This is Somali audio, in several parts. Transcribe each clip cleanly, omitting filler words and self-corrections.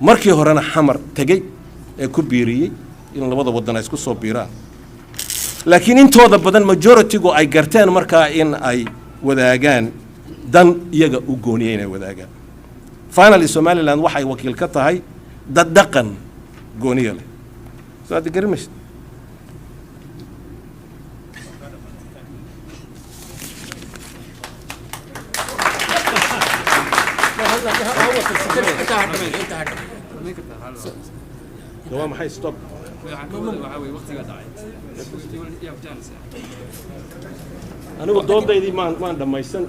markii horena xamar tagay ee ku biiriyay in labada wadan ay isku soo biiraan laakiin intooda badan majority-gu ay garteen markaa in ay wadaagaan dan iyaga u gooniyay inay wadaagaan finally Somaliland waxay wakiil ka tahay dad dhaqan gooniya leh soo aad garmaysid دوام حي ستوب أنا ودود ذي ما عندما يسن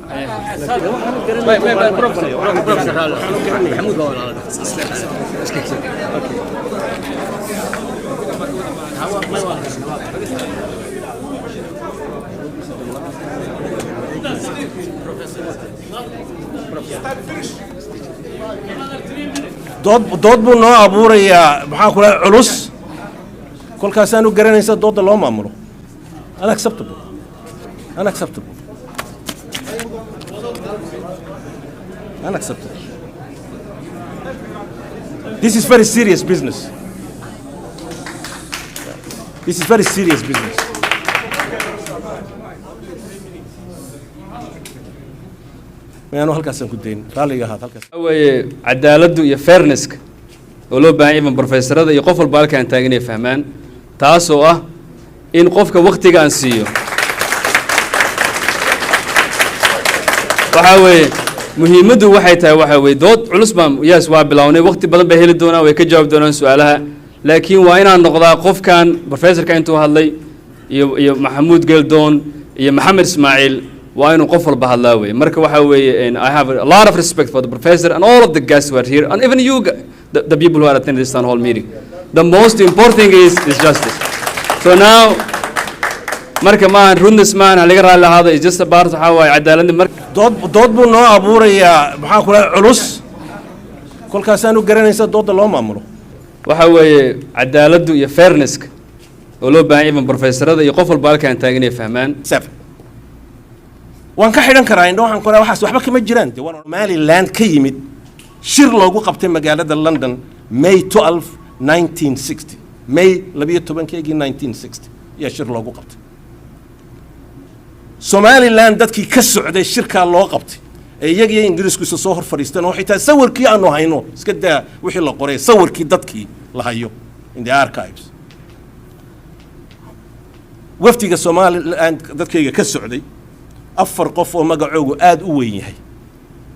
dood buu noo abuurayaa maxaa kula culus kolkaas aanu garanaysa dooda loo maamulo unacceptable this is very serious business يعني هالكاس كدين رالي هذا هالكاس وي عدالته يا فيرنس ولو بان ايفن بروفيسور هذا يقف البالك ان تاغني فهمان تاسو ان قفك وقتيغا ان سيو waxa way muhiimadu waxay tahay waxa way dood culus baan yaas waa bilawnay waqti badan bay heli doonaa way ka jawaab doonaan su'aalaha laakiin waa inaan noqdaa qofkan professorka intuu hadlay iyo Maxamuud Geldoon iyo Maxamed Ismaaciil waa inuu qof walba hadlaa way marka waxa way I have a lot of respect for the professor and all of the guests who are here and even you the people who are attending this town hall meeting the most important thing is justice so now marka ma runnis maan haliga raali lahaado is just about how ay cadaalad marka dood buu noo abuurayaa maxaa kula culus kolkaas aanu garanaysa dooda loo maamulo waxa weeye cadaaladu iyo fairness oo loo baahan yahay professorada iyo qof walba halkaan taagan ay fahmaan waan ka xidhan karaa indho waxaan kula waxaas waxba kama jiraan Somaliland ka yimid shir loogu qabtay magaalada London May 12 1960 May 12 1960 ya shir loogu qabtay Somaliland dadkii ka socday shirka loo qabtay ee iyaga Ingiriisku soo hor fariistaan oo xitaa sawirkii aanu hayno iska daa wixii la qoray sawirkii dadkii la hayo in the archives waftiga Somaliland dadkayga ka socday afar qof oo magacoogu aad u weyn yahay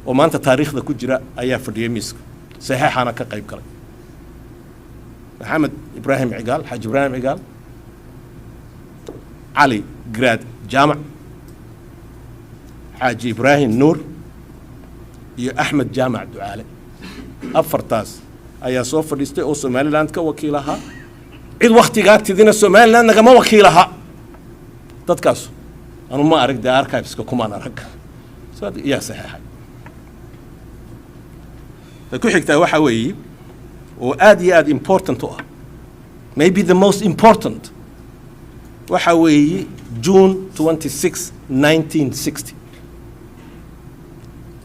oo maanta taariikhda ku jira ayaa fadhiyay miiska saxiixana ka qayb galay Maxamed Ibrahim Cigaal Xaj Ibrahim Cigaal Ali Grad Jaamac حاجي إبراهيم نور يا أحمد جامع دعالة أفرتاس أيا صوف ريستي أو سوماليلاند كوكيلها عيد وقت قاعد تدينا سوماليلاند نجمع وكيلها تتكاسو أنا ما أرك ده أركايفس كمان أرك سؤال يا صحيح فكل حكي تروح ويجي وآد important maybe the most important وحوي June 26 1960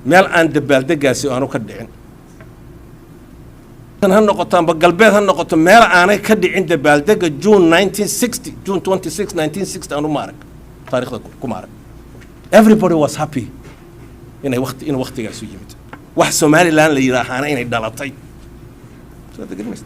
meel aan dabaaldagaasi aanu ka dhicin tan han noqotaan galbeed han noqoto meel aanay ka dhicin dabaaldaga June 1960 June 26 1960 aanu maarak taariikhda ku maarak everybody was happy inay waqtigaas u yimid wax Somaliland la yiraahdo inay dhalatay soo degmay